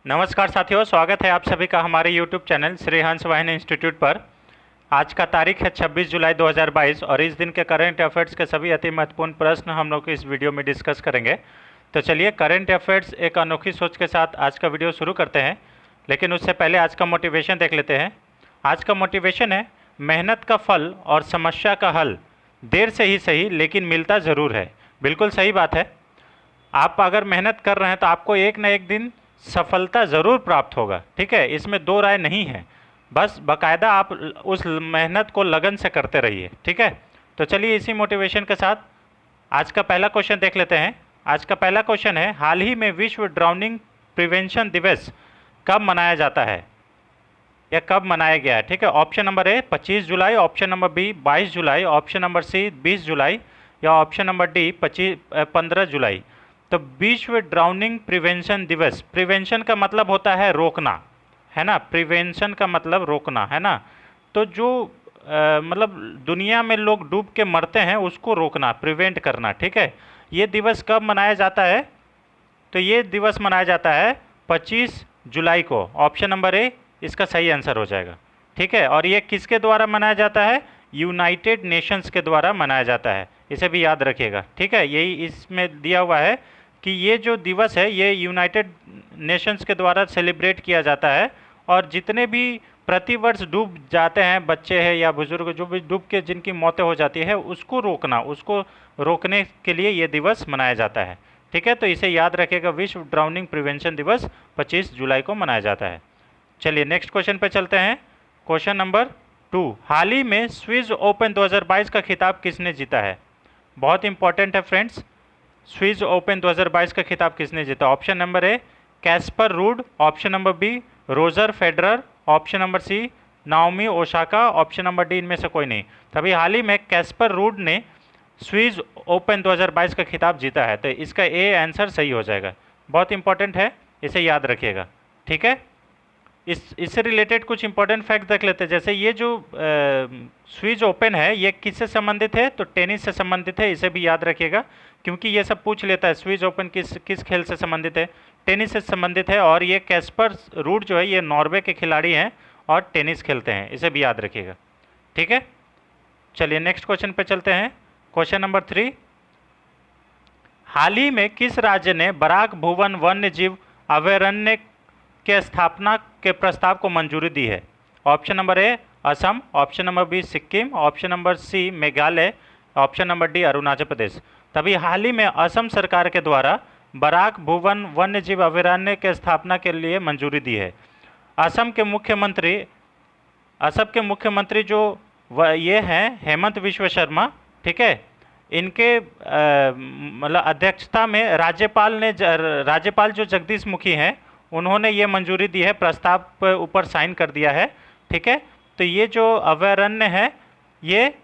नमस्कार साथियों, स्वागत है आप सभी का हमारे YouTube चैनल श्री हंस वाहिनी इंस्टीट्यूट पर। आज का तारीख है 26 जुलाई 2022 और इस दिन के करंट अफेयर्स के सभी अति महत्वपूर्ण प्रश्न हम लोग इस वीडियो में डिस्कस करेंगे। तो चलिए करंट अफेयर्स एक अनोखी सोच के साथ आज का वीडियो शुरू करते हैं, लेकिन उससे पहले आज का मोटिवेशन देख लेते हैं। आज का मोटिवेशन है, मेहनत का फल और समस्या का हल देर से ही सही लेकिन मिलता ज़रूर है। बिल्कुल सही बात है। आप अगर मेहनत कर रहे हैं तो आपको एक न एक दिन सफलता ज़रूर प्राप्त होगा, ठीक है, इसमें दो राय नहीं है। बस बाकायदा आप उस मेहनत को लगन से करते रहिए, ठीक है। तो चलिए इसी मोटिवेशन के साथ आज का पहला क्वेश्चन देख लेते हैं। आज का पहला क्वेश्चन है, हाल ही में विश्व ड्राउनिंग प्रिवेंशन दिवस कब मनाया जाता है या कब मनाया गया है, ठीक है। Option number A 25 July, option number B 22 July, option number C 20 July या ऑप्शन नंबर डी 15 जुलाई। तो विश्व ड्राउनिंग प्रिवेंशन दिवस, प्रिवेंशन का मतलब होता है रोकना, है ना। प्रिवेंशन का मतलब रोकना, है ना। तो जो मतलब दुनिया में लोग डूब के मरते हैं उसको रोकना, प्रिवेंट करना, ठीक है। ये दिवस कब मनाया जाता है? तो ये दिवस मनाया जाता है 25 जुलाई को। ऑप्शन नंबर ए इसका सही आंसर हो जाएगा, ठीक है। और ये किसके द्वारा मनाया जाता है? यूनाइटेड नेशंस के द्वारा मनाया जाता है, इसे भी याद रखिएगा, ठीक है। यही इसमें दिया हुआ है कि ये जो दिवस है ये यूनाइटेड नेशंस के द्वारा सेलिब्रेट किया जाता है। और जितने भी प्रतिवर्ष डूब जाते हैं बच्चे हैं या बुजुर्ग, जो भी डूब के जिनकी मौतें हो जाती है उसको रोकना, उसको रोकने के लिए ये दिवस मनाया जाता है, ठीक है। तो इसे याद रखिएगा, विश्व ड्राउनिंग प्रिवेंशन दिवस 25 जुलाई को मनाया जाता है। चलिए नेक्स्ट क्वेश्चन पे चलते हैं। क्वेश्चन नंबर 2, हाल ही में स्विस ओपन 2022 का खिताब किसने जीता है? बहुत इंपॉर्टेंट है फ्रेंड्स, स्विस ओपन 2022 का खिताब किसने जीता? Option number A Casper Ruud, option number B Roger Federer, option number C Naomi Osaka, option number D इनमें से कोई नहीं। तभी हाल ही में कैस्पर रूड ने स्विस ओपन 2022 का खिताब जीता है, तो इसका ए आंसर सही हो जाएगा। बहुत इंपॉर्टेंट है, इसे याद रखिएगा, ठीक है। इससे रिलेटेड कुछ इंपॉर्टेंट फैक्ट देख लेते हैं। जैसे ये जो स्विस ओपन है ये किससे संबंधित है? तो टेनिस से संबंधित है, इसे भी याद रखिएगा, क्योंकि ये सब पूछ लेता है स्विस ओपन किस किस खेल से संबंधित है। टेनिस से संबंधित है। और ये कैस्पर रूड जो है ये नॉर्वे के खिलाड़ी हैं और टेनिस खेलते हैं, इसे भी याद रखिएगा, ठीक है। चलिए नेक्स्ट क्वेश्चन पे चलते हैं। क्वेश्चन नंबर 3, हाल ही में किस राज्य ने बराक भुवन वन्य जीव अभयारण्य के स्थापना के प्रस्ताव को मंजूरी दी है? Option number A Assam, option number B Sikkim, option number C Meghalaya, option number D Arunachal Pradesh. तभी हाल ही में असम सरकार के द्वारा बराक भुवन वन्य जीव अभयारण्य के स्थापना के लिए मंजूरी दी है। असम के मुख्यमंत्री जो ये हैं हेमंत विश्व शर्मा, ठीक है। इनके मतलब अध्यक्षता में राज्यपाल जो जगदीश मुखी हैं उन्होंने ये मंजूरी दी है, प्रस्ताव पर ऊपर साइन कर दिया है, ठीक है। तो ये जो अभयारण्य है ये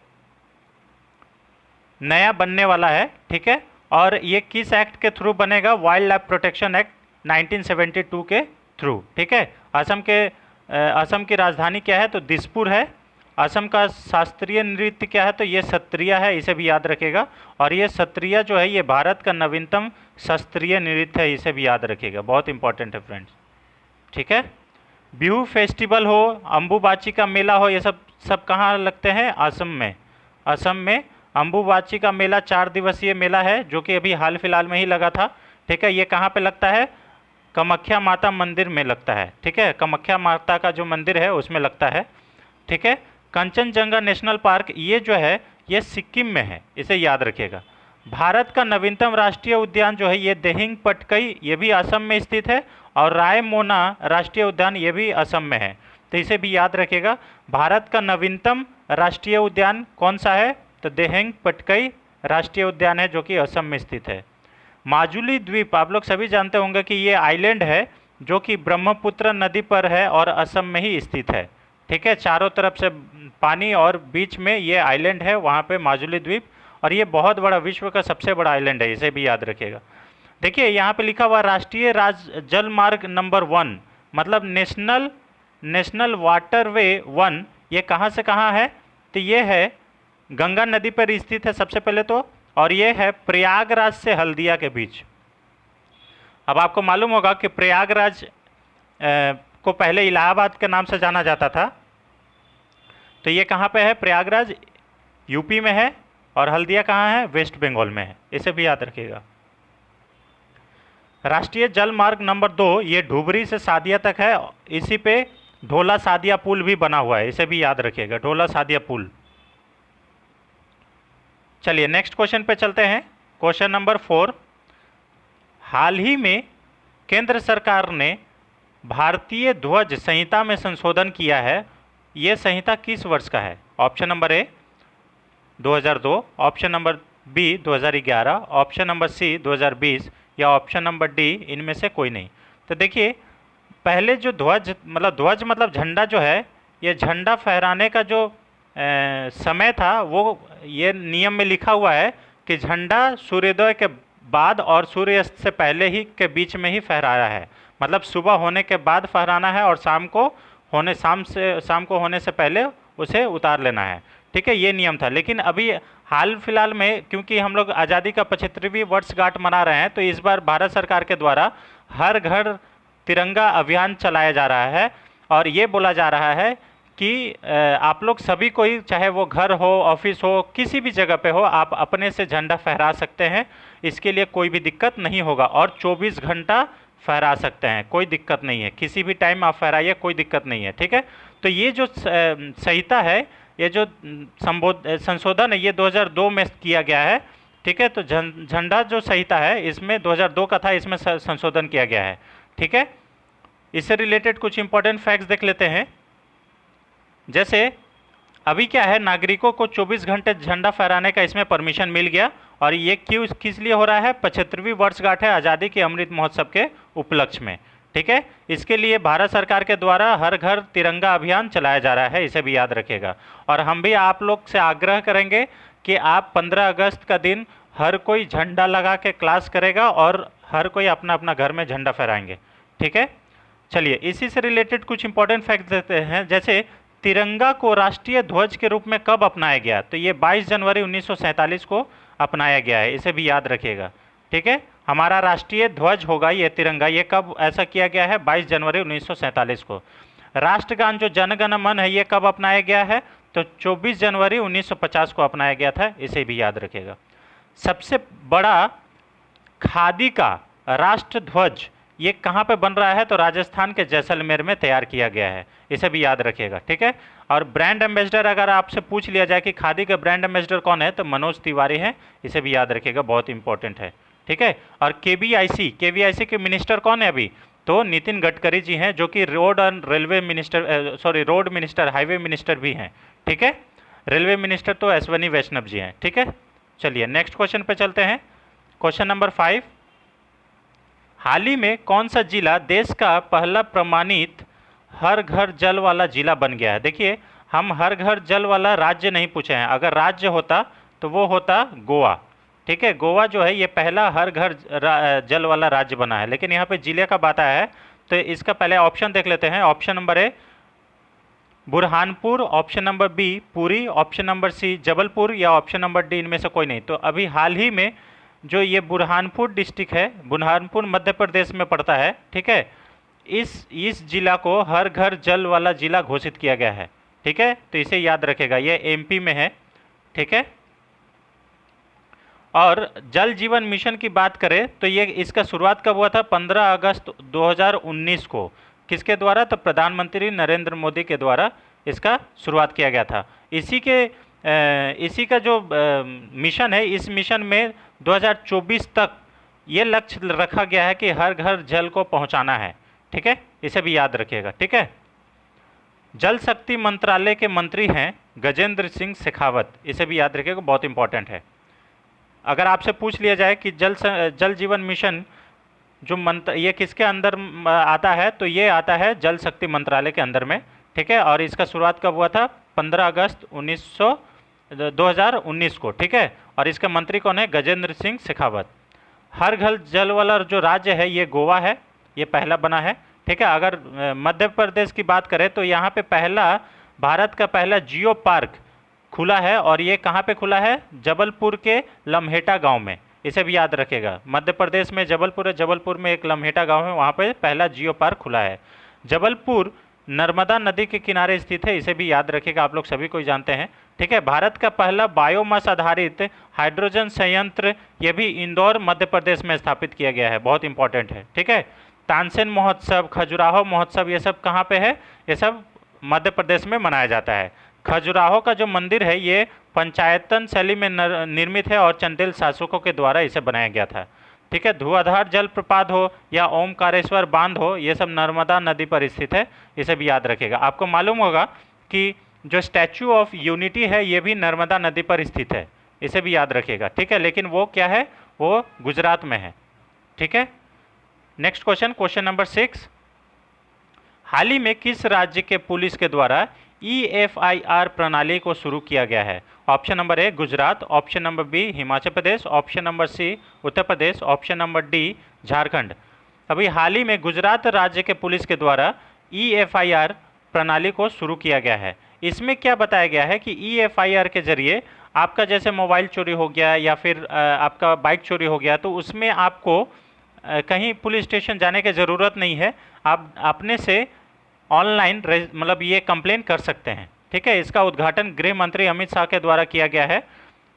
नया बनने वाला है, ठीक है। और ये किस एक्ट के थ्रू बनेगा? वाइल्ड लाइफ प्रोटेक्शन एक्ट 1972 के थ्रू, ठीक है। असम की राजधानी क्या है? तो दिसपुर है। असम का शास्त्रीय नृत्य क्या है? तो ये सत्रिया है, इसे भी याद रखेगा। और ये सत्रिया जो है ये भारत का नवीनतम शास्त्रीय नृत्य है, इसे भी याद रखिएगा, बहुत इंपॉर्टेंट है फ्रेंड्स, ठीक है। बिहू फेस्टिवल हो, अम्बुबाची का मेला हो, ये सब कहाँ लगते हैं? असम में। असम में अम्बुबाची का मेला 4 दिवसीय मेला है जो कि अभी हाल फिलहाल में ही लगा था, ठीक है। ये कहाँ पे लगता है? कामाख्या माता मंदिर में लगता है, ठीक है। कामाख्या माता का जो मंदिर है उसमें लगता है, ठीक है। कंचनजंगा नेशनल पार्क ये जो है ये सिक्किम में है, इसे याद रखिएगा। भारत का नवीनतम राष्ट्रीय उद्यान जो है ये देहिंग पटकई, ये भी असम में स्थित है। और रायमोना राष्ट्रीय उद्यान ये भी असम में है, तो इसे भी याद रखिएगा। भारत का नवीनतम राष्ट्रीय उद्यान कौन सा है? तो देहिंग पटकई राष्ट्रीय उद्यान है जो कि असम में स्थित है। माजुली द्वीप आप लोग सभी जानते होंगे कि ये आइलैंड है जो कि ब्रह्मपुत्र नदी पर है और असम में ही स्थित है, ठीक है। चारों तरफ से पानी और बीच में ये आइलैंड है, वहाँ पे माजुली द्वीप। और ये बहुत बड़ा, विश्व का सबसे बड़ा आइलैंड है, इसे भी याद रखिएगा। देखिए यहाँ पे लिखा हुआ राष्ट्रीय जल मार्ग नंबर 1 मतलब नेशनल वाटरवे 1, ये कहाँ से कहाँ है? तो ये है गंगा नदी पर स्थित है सबसे पहले तो, और ये है प्रयागराज से हल्दिया के बीच। अब आपको मालूम होगा कि प्रयागराज को पहले इलाहाबाद के नाम से जाना जाता था। तो ये कहाँ पे है? प्रयागराज यूपी में है, और हल्दिया कहाँ है? वेस्ट बंगाल में है, इसे भी याद रखिएगा। राष्ट्रीय जल मार्ग नंबर 2 ये ढुबरी से सादिया तक है, इसी पे ढोला सादिया पुल भी बना हुआ है, इसे भी याद रखिएगा, ढोला सादिया पुल। चलिए नेक्स्ट क्वेश्चन पे चलते हैं। क्वेश्चन नंबर 4, हाल ही में केंद्र सरकार ने भारतीय ध्वज संहिता में संशोधन किया है, ये संहिता किस वर्ष का है? Option number A 2002, option number B 2011, option number C 2020, या ऑप्शन नंबर डी इनमें से कोई नहीं। तो देखिए, पहले जो ध्वज मतलब झंडा जो है, ये झंडा फहराने का जो समय था वो ये नियम में लिखा हुआ है कि झंडा सूर्योदय के बाद और सूर्यास्त से पहले ही के बीच में ही फहराया है। मतलब सुबह होने के बाद फहराना है और शाम को होने से पहले उसे उतार लेना है। ठीक है, ये नियम था। लेकिन अभी हाल फिलहाल में, क्योंकि हम लोग आज़ादी का 75वीं वर्षगांठ मना रहे हैं, तो इस बार भारत सरकार के द्वारा हर घर तिरंगा अभियान चलाया जा रहा है, और ये बोला जा रहा है कि आप लोग सभी कोई, चाहे वो घर हो, ऑफिस हो, किसी भी जगह पे हो, आप अपने से झंडा फहरा सकते हैं। इसके लिए कोई भी दिक्कत नहीं होगा, और 24 घंटा फहरा सकते हैं, कोई दिक्कत नहीं है, किसी भी टाइम आप फहराइए, कोई दिक्कत नहीं है। ठीक है, तो ये जो संहिता है, ये जो संशोधन है, ये 2002 में किया गया है। ठीक है, तो झंडा जो संहिता है इसमें 2002 का था, इसमें संशोधन किया गया है। ठीक है, इससे रिलेटेड कुछ इंपॉर्टेंट फैक्ट्स देख लेते हैं। जैसे अभी क्या है, नागरिकों को 24 घंटे झंडा फहराने का इसमें परमिशन मिल गया, और ये किस लिए हो रहा है? 75वीं वर्षगांठ है आज़ादी के अमृत महोत्सव के उपलक्ष्य में। ठीक है, इसके लिए भारत सरकार के द्वारा हर घर तिरंगा अभियान चलाया जा रहा है, इसे भी याद रखिएगा। और हम भी आप लोग से आग्रह करेंगे कि आप 15 अगस्त का दिन हर कोई झंडा लगा के क्लास करेगा, और हर कोई अपना अपना घर में झंडा फहराएंगे। ठीक है, चलिए इसी से रिलेटेड कुछ इंपॉर्टेंट फैक्ट देते हैं। जैसे तिरंगा को राष्ट्रीय ध्वज के रूप में कब अपनाया गया? तो ये 22 जनवरी 1947 को अपनाया गया है, इसे भी याद रखिएगा। ठीक है, हमारा राष्ट्रीय ध्वज होगा ये तिरंगा, ये कब ऐसा किया गया है? 22 जनवरी 1947 को। राष्ट्रगान जो जन गण मन है, ये कब अपनाया गया है? तो 24 जनवरी 1950 को अपनाया गया था, इसे भी याद रखिएगा। सबसे बड़ा खादी का राष्ट्र ध्वज ये कहाँ पे बन रहा है? तो राजस्थान के जैसलमेर में तैयार किया गया है, इसे भी याद रखिएगा। ठीक है, और ब्रांड एम्बेसडर अगर आपसे पूछ लिया जाए कि खादी के ब्रांड एम्बेसडर कौन है, तो मनोज तिवारी हैं, इसे भी याद रखिएगा, बहुत इंपॉर्टेंट है। ठीक है, और केवीआईसी के मिनिस्टर कौन है अभी? तो नितिन गडकरी जी हैं, जो कि रोड मिनिस्टर, हाईवे मिनिस्टर भी हैं। ठीक है, रेलवे मिनिस्टर तो अश्वनी वैष्णव जी हैं। ठीक है, चलिए नेक्स्ट क्वेश्चन पे चलते हैं। क्वेश्चन नंबर 5, हाल ही में कौन सा जिला देश का पहला प्रमाणित हर घर जल वाला जिला बन गया है? देखिए, हम हर घर जल वाला राज्य नहीं पूछे हैं, अगर राज्य होता तो वो होता गोवा। ठीक है, गोवा जो है ये पहला हर घर जल वाला राज्य बना है, लेकिन यहाँ पे जिले का बात आया है, तो इसका पहले ऑप्शन देख लेते हैं। Option number A Burhanpur, option number B Puri, option number C Jabalpur, या ऑप्शन नंबर डी इनमें से कोई नहीं। तो अभी हाल ही में जो ये बुरहानपुर डिस्ट्रिक्ट है, बुरहानपुर मध्य प्रदेश में पड़ता है। ठीक है, इस जिला को हर घर जल वाला जिला घोषित किया गया है। ठीक है, तो इसे याद रखेगा, ये एमपी में है। ठीक है, और जल जीवन मिशन की बात करें तो ये इसका शुरुआत कब हुआ था? 15 अगस्त 2019 को। किसके द्वारा? तो प्रधानमंत्री नरेंद्र मोदी के द्वारा इसका शुरुआत किया गया था। इसी का जो मिशन है, इस मिशन में 2024 तक ये लक्ष्य रखा गया है कि हर घर जल को पहुंचाना है। ठीक है, इसे भी याद रखिएगा। ठीक है, जल शक्ति मंत्रालय के मंत्री हैं गजेंद्र सिंह शेखावत, इसे भी याद रखिएगा, बहुत इंपॉर्टेंट है। अगर आपसे पूछ लिया जाए कि जल जीवन मिशन जो ये किसके अंदर आता है, तो ये आता है जल शक्ति मंत्रालय के अंदर में। ठीक है, और इसका शुरुआत कब हुआ था? 15 अगस्त 2019 को। ठीक है, और इसके मंत्री कौन है? गजेंद्र सिंह शेखावत। हर घर जल वाला जो राज्य है ये गोवा है, ये पहला बना है। ठीक है, अगर मध्य प्रदेश की बात करें तो यहाँ पे भारत का पहला जियो पार्क खुला है, और ये कहाँ पे खुला है? जबलपुर के लम्हेटा गांव में, इसे भी याद रखेगा। मध्य प्रदेश में जबलपुर है, जबलपुर में एक लम्हेटा गांव है, वहाँ पे पहला जियो पार्क खुला है। जबलपुर नर्मदा नदी के किनारे स्थित है, इसे भी याद रखिएगा, आप लोग सभी कोई जानते हैं। ठीक है, भारत का पहला बायोमास आधारित हाइड्रोजन संयंत्र, ये भी इंदौर मध्य प्रदेश में स्थापित किया गया है, बहुत इंपॉर्टेंट है। ठीक है, तानसेन महोत्सव, खजुराहो महोत्सव, ये सब कहाँ पे है? ये सब मध्य प्रदेश में मनाया जाता है। खजुराहो का जो मंदिर है ये पंचायतन शैली में निर्मित है और चंदेल शासकों के द्वारा इसे बनाया गया था। ठीक है, धुआंधार जलप्रपात हो या ओमकारेश्वर बांध हो, ये सब नर्मदा नदी पर स्थित है, इसे भी याद रखेगा। आपको मालूम होगा कि जो स्टैचू ऑफ यूनिटी है ये भी नर्मदा नदी पर स्थित है, इसे भी याद रखिएगा। ठीक है, लेकिन वो क्या है? वो गुजरात में है। ठीक है, नेक्स्ट क्वेश्चन, क्वेश्चन नंबर 6, हाल ही में किस राज्य के पुलिस के द्वारा EFIR प्रणाली को शुरू किया गया है? Option number A Gujarat, option number B Himachal Pradesh, option number C Uttar Pradesh, option number D Jharkhand. अभी हाल ही में गुजरात राज्य के पुलिस के द्वारा EFIR प्रणाली को शुरू किया गया है। इसमें क्या बताया गया है कि EFIR के जरिए आपका जैसे मोबाइल चोरी हो गया या फिर आपका बाइक चोरी हो गया, तो उसमें आपको कहीं पुलिस स्टेशन जाने की ज़रूरत नहीं है, आप अपने से ऑनलाइन मतलब ये कंप्लेन कर सकते हैं। ठीक है, इसका उद्घाटन गृह मंत्री अमित शाह के द्वारा किया गया है।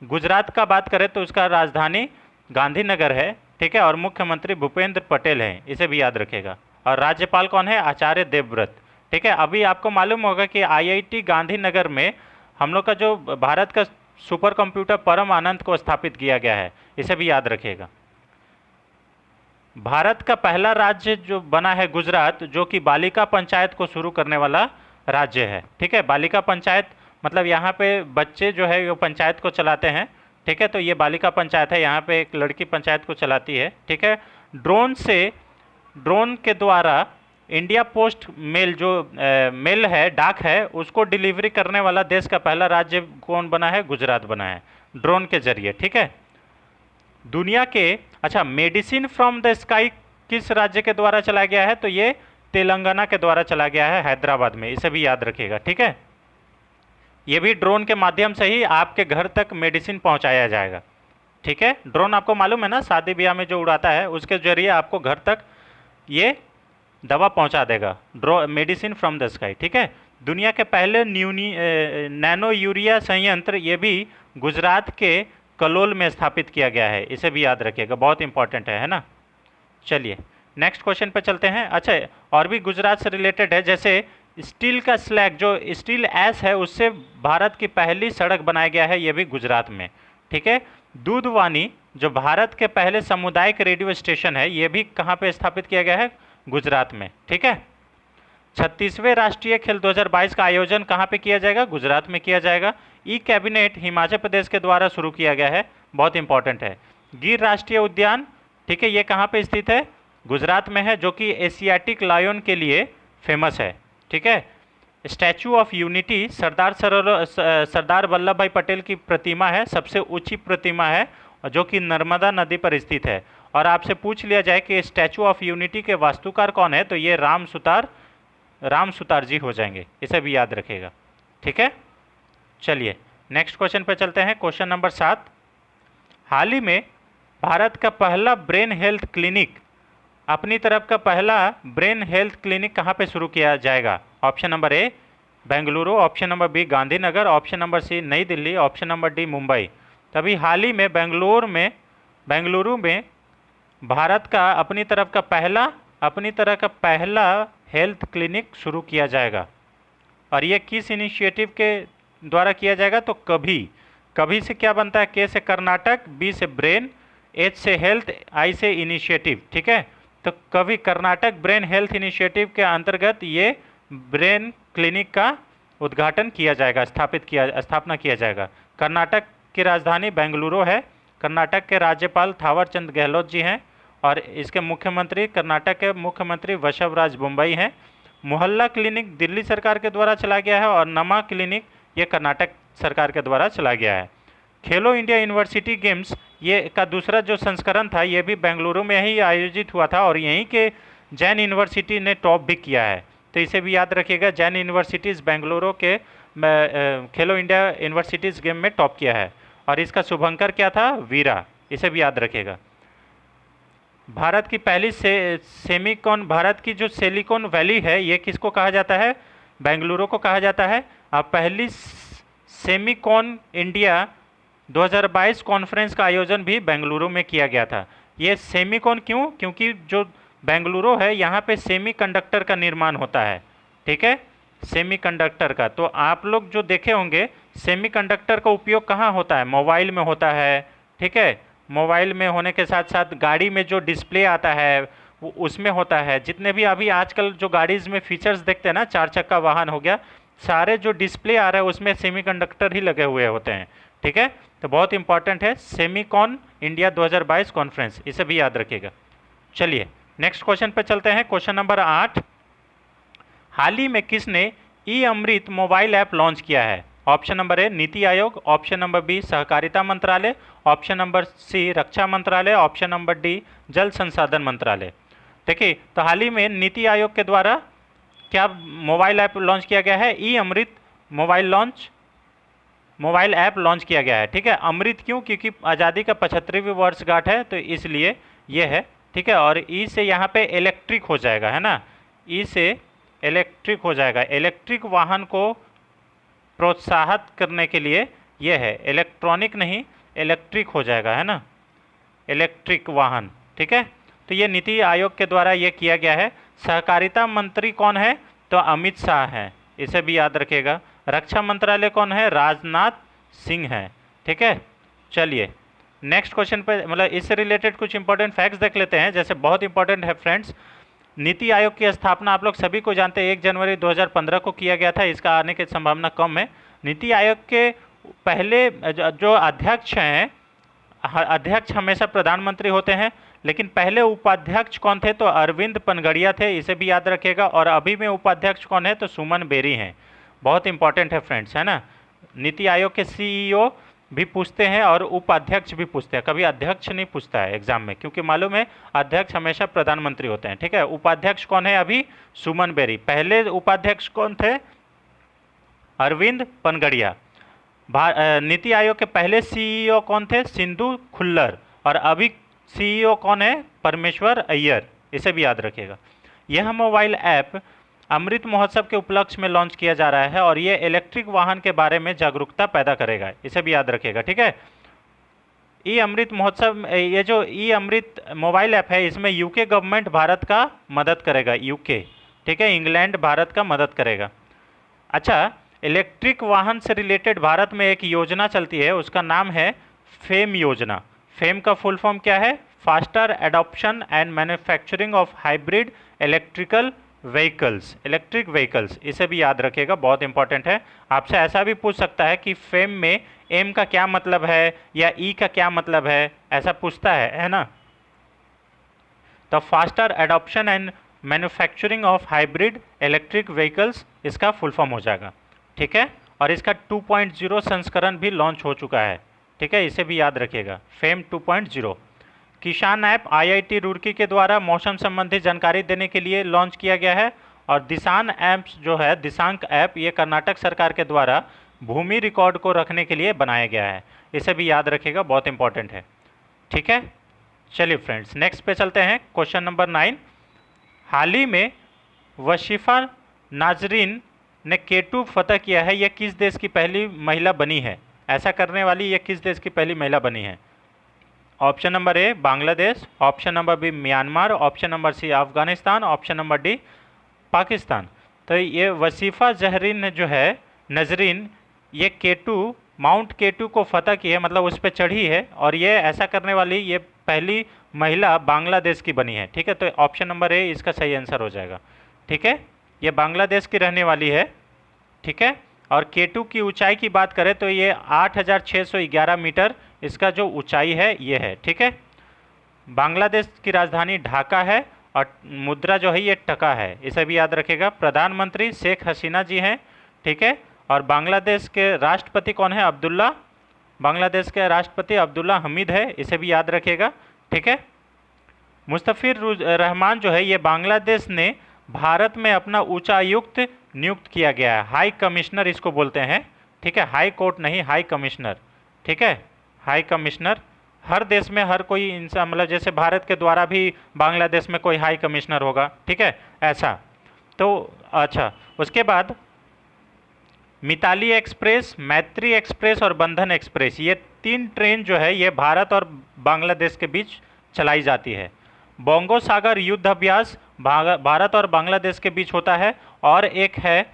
गुजरात का बात करें तो उसका राजधानी गांधीनगर है। ठीक है, और मुख्यमंत्री भूपेंद्र पटेल हैं, इसे भी याद रखेगा। और राज्यपाल कौन है? आचार्य देवव्रत। ठीक है, अभी आपको मालूम होगा कि IIT गांधीनगर में हम लोग का जो भारत का सुपर कंप्यूटर परम आनंद को स्थापित किया गया है, इसे भी याद रखिएगा। भारत का पहला राज्य जो बना है गुजरात, जो कि बालिका पंचायत को शुरू करने वाला राज्य है। ठीक है, बालिका पंचायत मतलब यहाँ पे बच्चे जो है वो पंचायत को चलाते हैं। ठीक है, तो ये बालिका पंचायत है, यहाँ पे एक लड़की पंचायत को चलाती है। ठीक है, ड्रोन के द्वारा इंडिया पोस्ट मेल जो मेल है, डाक है, उसको डिलीवरी करने वाला देश का पहला राज्य कौन बना है? गुजरात बना है, ड्रोन के जरिए। ठीक है, दुनिया के अच्छा मेडिसिन फ्रॉम द स्काई किस राज्य के द्वारा चला गया है? तो ये तेलंगाना के द्वारा चला गया है, हैदराबाद में, इसे भी याद रखिएगा। ठीक है, ये भी ड्रोन के माध्यम से ही आपके घर तक मेडिसिन पहुंचाया जाएगा। ठीक है, ड्रोन आपको मालूम है ना, शादी ब्याह में जो उड़ाता है उसके जरिए आपको घर तक ये दवा पहुंचा देगा, मेडिसिन फ्रॉम द स्काई। ठीक है, दुनिया के पहले नैनो यूरिया संयंत्र, ये भी गुजरात के कलोल में स्थापित किया गया है, इसे भी याद रखिएगा, बहुत इंपॉर्टेंट है ना। चलिए नेक्स्ट क्वेश्चन पे चलते हैं। अच्छा, और भी गुजरात से रिलेटेड है, जैसे स्टील का स्लैग जो स्टील ऐश है उससे भारत की पहली सड़क बनाया गया है, ये भी गुजरात में। ठीक है, दूधवानी जो भारत के पहले सामुदायिक रेडियो स्टेशन है, ये भी कहाँ पे स्थापित किया गया है? गुजरात में। ठीक है, 36वें राष्ट्रीय खेल 2022 का आयोजन कहाँ पे किया जाएगा? गुजरात में किया जाएगा। कैबिनेट हिमाचल प्रदेश के द्वारा शुरू किया गया है, बहुत इंपॉर्टेंट है। गिर राष्ट्रीय उद्यान, ठीक है, ये कहाँ पे स्थित है? गुजरात में है, जो कि एशियाटिक लायन के लिए फेमस है। ठीक है, statue of unity Sardar Vallabh भाई पटेल की प्रतिमा है, सबसे ऊंची प्रतिमा है, जो कि नर्मदा नदी पर स्थित है। और आपसे पूछ लिया जाए कि स्टैचू ऑफ यूनिटी के वास्तुकार कौन है, तो ये राम सुतार जी हो जाएंगे, इसे भी याद रखिएगा। ठीक है, चलिए नेक्स्ट क्वेश्चन पे चलते हैं, क्वेश्चन नंबर 7, हाल ही में भारत का पहला ब्रेन हेल्थ क्लिनिक, अपनी तरफ का पहला ब्रेन हेल्थ क्लिनिक कहाँ पे शुरू किया जाएगा? Option number A Bengaluru, option number B Gandhinagar, option number C Nai Delhi, option number D Mumbai. तभी हाल ही में बेंगलुरु में भारत का अपनी तरह का पहला हेल्थ क्लिनिक शुरू किया जाएगा। और ये किस इनिशिएटिव के द्वारा किया जाएगा? तो कभी से क्या बनता है? के से कर्नाटक, बी से ब्रेन, एच से हेल्थ, आई से इनिशिएटिव। ठीक है, तो कभी कर्नाटक ब्रेन हेल्थ इनिशिएटिव के अंतर्गत ये ब्रेन क्लिनिक का उद्घाटन किया जाएगा, स्थापना किया जाएगा। कर्नाटक की राजधानी बेंगलुरु है। कर्नाटक के राज्यपाल थावर चंद गहलोत जी हैं और इसके मुख्यमंत्री कर्नाटक के मुख्यमंत्री वशवराज बुम्बई हैं। मोहल्ला क्लिनिक दिल्ली सरकार के द्वारा चला गया है और नमा क्लिनिक ये कर्नाटक सरकार के द्वारा चला गया है। खेलो इंडिया यूनिवर्सिटी गेम्स ये का दूसरा जो संस्करण था, ये भी बेंगलुरु में ही आयोजित हुआ था और यहीं के जैन यूनिवर्सिटी ने टॉप भी किया है, तो इसे भी याद रखिएगा। जैन यूनिवर्सिटीज़ बेंगलुरु के खेलो इंडिया यूनिवर्सिटीज़ गेम में टॉप किया है और इसका शुभंकर क्या था? वीरा, इसे भी याद रखिएगा। भारत की पहली सेमिकॉन, भारत की जो सिलिकॉन वैली है ये किसको कहा जाता है? बेंगलुरु को कहा जाता है। अब पहली सेमिकॉन इंडिया 2022 कॉन्फ्रेंस का आयोजन भी बेंगलुरु में किया गया था। ये सेमिकॉन क्यों? क्योंकि जो बेंगलुरु है यहाँ पे सेमीकंडक्टर का निर्माण होता है, ठीक है, सेमीकंडक्टर का। तो आप लोग जो देखे होंगे सेमीकंडक्टर का उपयोग कहाँ होता है? मोबाइल में होता है, ठीक है, मोबाइल में होने के साथ साथ गाड़ी में जो डिस्प्ले आता है वो उसमें होता है। जितने भी अभी आजकल जो गाड़ीज़ में फीचर्स देखते हैं ना, 4 चक्का वाहन हो गया, सारे जो डिस्प्ले आ रहा है उसमें सेमीकंडक्टर ही लगे हुए होते हैं, ठीक है। तो बहुत इंपॉर्टेंट है सेमिकॉन इंडिया 2022 कॉन्फ्रेंस, इसे भी याद रखिएगा। चलिए नेक्स्ट क्वेश्चन पे चलते हैं। क्वेश्चन नंबर 8, हाल ही में किसने ई अमृत मोबाइल ऐप लॉन्च किया है? ऑप्शन नंबर ए NITI Aayog, option number B सहकारिता मंत्रालय, ऑप्शन नंबर सी रक्षा मंत्रालय, ऑप्शन नंबर डी जल संसाधन मंत्रालय। देखिए, तो हाल ही में नीति आयोग के द्वारा क्या मोबाइल ऐप लॉन्च किया गया है? ई अमृत मोबाइल ऐप लॉन्च किया गया है, ठीक है। अमृत क्यों? क्योंकि आज़ादी का 75वीं वर्षगांठ है, तो इसलिए ये है, ठीक है। और ई से यहाँ पे इलेक्ट्रिक हो जाएगा, है ना, ई से इलेक्ट्रिक हो जाएगा। इलेक्ट्रिक वाहन को प्रोत्साहित करने के लिए ये है, इलेक्ट्रॉनिक नहीं इलेक्ट्रिक हो जाएगा, है ना, इलेक्ट्रिक वाहन, ठीक है। तो ये नीति आयोग के द्वारा ये किया गया है। सहकारिता मंत्री कौन है? तो अमित शाह हैं, इसे भी याद रखिएगा। रक्षा मंत्रालय कौन है? राजनाथ सिंह है, ठीक है। चलिए नेक्स्ट क्वेश्चन पे, मतलब इससे रिलेटेड कुछ इंपॉर्टेंट फैक्ट्स देख लेते हैं। जैसे बहुत इंपॉर्टेंट है फ्रेंड्स, नीति आयोग की स्थापना आप लोग सभी को जानते हैं 1 जनवरी 2015 को किया गया था। इसका आने की संभावना कम है। नीति आयोग के पहले जो अध्यक्ष हैं, अध्यक्ष हमेशा प्रधानमंत्री होते हैं, लेकिन पहले उपाध्यक्ष कौन थे? तो अरविंद पनगड़िया थे, इसे भी याद रखिएगा। और अभी में उपाध्यक्ष कौन है? तो सुमन बेरी हैं। बहुत इंपॉर्टेंट है फ्रेंड्स, है ना। नीति आयोग के सीईओ भी पूछते हैं और उपाध्यक्ष भी पूछते हैं, कभी अध्यक्ष नहीं पूछता है एग्जाम में, क्योंकि मालूम है अध्यक्ष हमेशा प्रधानमंत्री होते हैं, ठीक है। उपाध्यक्ष कौन है? अभी सुमन बेरी। पहले उपाध्यक्ष कौन थे? अरविंद पनगड़िया। नीति आयोग के पहले सीईओ कौन थे? सिंधु खुल्लर। और अभी सीईओ कौन है? परमेश्वर अय्यर, इसे भी याद रखिएगा। यह मोबाइल ऐप अमृत महोत्सव के उपलक्ष्य में लॉन्च किया जा रहा है और ये इलेक्ट्रिक वाहन के बारे में जागरूकता पैदा करेगा, इसे भी याद रखिएगा, ठीक है। ई अमृत महोत्सव, ये जो ई अमृत मोबाइल ऐप है, इसमें यूके गवर्नमेंट भारत का मदद करेगा, यूके, ठीक है, इंग्लैंड भारत का मदद करेगा। अच्छा, इलेक्ट्रिक वाहन से रिलेटेड भारत में एक योजना चलती है, उसका नाम है फेम योजना। फेम का फुल फॉर्म क्या है? Faster adoption and manufacturing of hybrid electrical vehicles, electric vehicles, इसे भी याद रखिएगा, बहुत इंपॉर्टेंट है। आपसे ऐसा भी पूछ सकता है कि फेम में एम का क्या मतलब है या ई का क्या मतलब है, ऐसा पूछता है ना। तो faster adoption and manufacturing of hybrid electric vehicles इसका फुल फॉर्म हो जाएगा, ठीक है। और इसका 2.0 संस्करण भी लॉन्च हो चुका है, ठीक है, इसे भी याद रखिएगा, फेम 2.0। किसान ऐप आईआईटी रुड़की के द्वारा मौसम संबंधी जानकारी देने के लिए लॉन्च किया गया है। और दिशान ऐप्स जो है, दिशांक ऐप, ये कर्नाटक सरकार के द्वारा भूमि रिकॉर्ड को रखने के लिए बनाया गया है, इसे भी याद रखिएगा, बहुत इंपॉर्टेंट है, ठीक है। चलिए फ्रेंड्स नेक्स्ट पे चलते हैं। क्वेश्चन नंबर 9, हाल ही में वशीफा नाजरीन ने K2 फतह किया है, यह किस देश की पहली महिला बनी है? ऐसा करने वाली यह किस देश की पहली महिला बनी है? Option number A Bangladesh, option number B Myanmar, option number C Afghanistan, option number D Pakistan. तो ये वसीफ़ा जहरीन जो है, नजरीन, ये K2, माउंट K2 को फतह की है, मतलब उस पर चढ़ी है, और ये ऐसा करने वाली ये पहली महिला बांग्लादेश की बनी है, ठीक है। तो ऑप्शन नंबर ए इसका सही आंसर हो जाएगा, ठीक है। ये बांग्लादेश की रहने वाली है, ठीक है। और K2 की ऊंचाई की बात करें तो ये 8611 मीटर इसका जो ऊंचाई है ये है, ठीक है। बांग्लादेश की राजधानी ढाका है और मुद्रा जो है ये टका है, इसे भी याद रखिएगा। प्रधानमंत्री शेख हसीना जी हैं, ठीक है। और बांग्लादेश के राष्ट्रपति कौन है? अब्दुल्ला, बांग्लादेश के राष्ट्रपति अब्दुल्ला हमीद है, इसे भी याद रखिएगा, ठीक है। मुस्तफिर रहमान जो है, ये बांग्लादेश ने भारत में अपना उच्चायुक्त नियुक्त किया गया है, हाई कमिश्नर इसको बोलते हैं, ठीक है, हाई कोर्ट नहीं, हाई कमिश्नर, ठीक है, हाई कमिश्नर हर देश में हर कोई इंसान, मतलब जैसे भारत के द्वारा भी बांग्लादेश में कोई हाई कमिश्नर होगा, ठीक है, ऐसा। तो अच्छा, उसके बाद मिताली एक्सप्रेस, मैत्री एक्सप्रेस और बंधन एक्सप्रेस, ये 3 ट्रेन जो है ये भारत और बांग्लादेश के बीच चलाई जाती है। बोंगो सागर युद्ध अभ्यास भारत और बांग्लादेश के बीच होता है। और एक है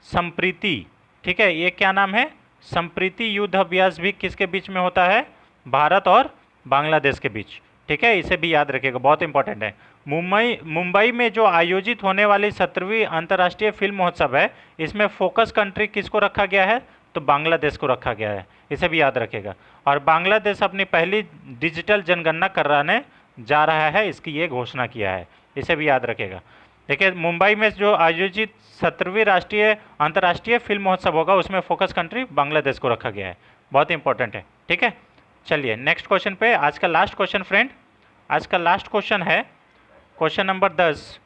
संप्रीति, ठीक है, ये क्या नाम है, संप्रीति युद्ध अभ्यास भी किसके बीच में होता है, भारत और बांग्लादेश के बीच, ठीक है, इसे भी याद रखिएगा, बहुत इंपॉर्टेंट है। मुंबई में जो आयोजित होने वाली 17वीं अंतर्राष्ट्रीय फिल्म महोत्सव है, इसमें फोकस कंट्री किसको रखा गया है, तो बांग्लादेश को रखा गया है, इसे भी याद रखिएगा। और बांग्लादेश अपनी पहली डिजिटल जनगणना कराने जा रहा है, इसकी ये घोषणा किया है, इसे भी याद रखिएगा। देखिए, मुंबई में जो आयोजित 17वीं अंतर्राष्ट्रीय फिल्म महोत्सव होगा, उसमें फोकस कंट्री बांग्लादेश को रखा गया है, बहुत इंपॉर्टेंट है, ठीक है। चलिए नेक्स्ट क्वेश्चन पे, आज का लास्ट क्वेश्चन फ्रेंड, आज का लास्ट क्वेश्चन है क्वेश्चन नंबर 10।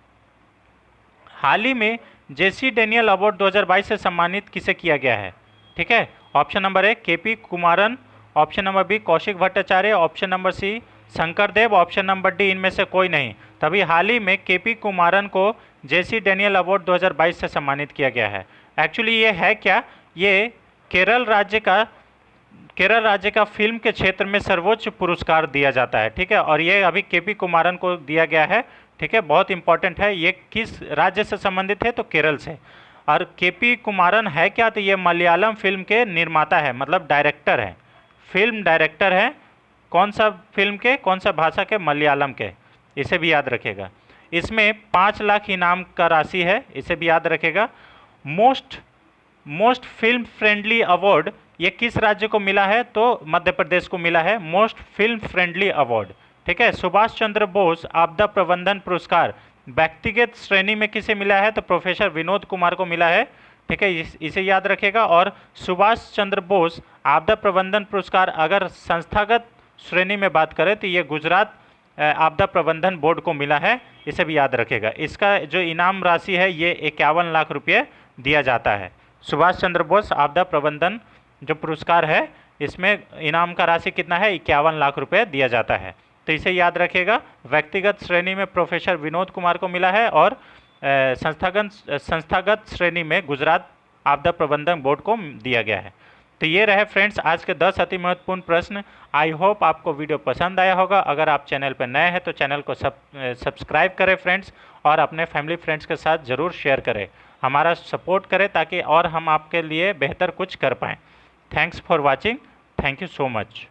हाल ही में जेसी डेनियल अवार्ड 2022 से सम्मानित किसे किया गया है, ठीक है। Option number A KP Kumaran, option number B Kaushik Bhattacharya, option number C Shankar Dev, option number D इनमें से कोई नहीं। तभी हाल ही में केपी कुमारन को जेसी डेनियल अवार्ड 2022 से सम्मानित किया गया है। एक्चुअली ये है क्या, ये केरल राज्य का फिल्म के क्षेत्र में सर्वोच्च पुरस्कार दिया जाता है, ठीक है। और ये अभी केपी कुमारन को दिया गया है, ठीक है, बहुत इंपॉर्टेंट है। ये किस राज्य से संबंधित है, तो केरल से। और केपी कुमारन है क्या, तो ये मलयालम फिल्म के निर्माता है, मतलब डायरेक्टर है, फिल्म डायरेक्टर है। कौन सा फिल्म के, कौन सा भाषा के, मलयालम के, इसे भी याद रखेगा। इसमें 5 लाख इनाम का राशि है, इसे भी याद रखेगा। मोस्ट फिल्म फ्रेंडली अवार्ड ये किस राज्य को मिला है, तो मध्य प्रदेश को मिला है मोस्ट फिल्म फ्रेंडली अवार्ड, ठीक है। सुभाष चंद्र बोस आपदा प्रबंधन पुरस्कार व्यक्तिगत श्रेणी में किसे मिला है, तो प्रोफेसर विनोद कुमार को मिला है, ठीक है, इसे याद रखेगा। और सुभाष चंद्र बोस आपदा प्रबंधन पुरस्कार अगर संस्थागत श्रेणी में बात करें तो ये गुजरात आपदा प्रबंधन बोर्ड को मिला है, इसे भी याद रखेगा। इसका जो इनाम राशि है ये 51 लाख रुपये दिया जाता है। सुभाष चंद्र बोस आपदा प्रबंधन जो पुरस्कार है, इसमें इनाम का राशि कितना है, 51 लाख रुपये दिया जाता है, तो इसे याद रखिएगा। व्यक्तिगत श्रेणी में प्रोफेसर विनोद कुमार को मिला है और संस्थागत श्रेणी में गुजरात आपदा प्रबंधन बोर्ड को दिया गया है। तो ये रहे फ्रेंड्स आज के 10 अति महत्वपूर्ण प्रश्न। आई होप आपको वीडियो पसंद आया होगा। अगर आप चैनल पर नए हैं तो चैनल को सब्सक्राइब करें फ्रेंड्स, और अपने फैमिली फ्रेंड्स के साथ ज़रूर शेयर करें, हमारा सपोर्ट करें ताकि और हम आपके लिए बेहतर कुछ कर पाएँ। Thanks for watching, thank you so much.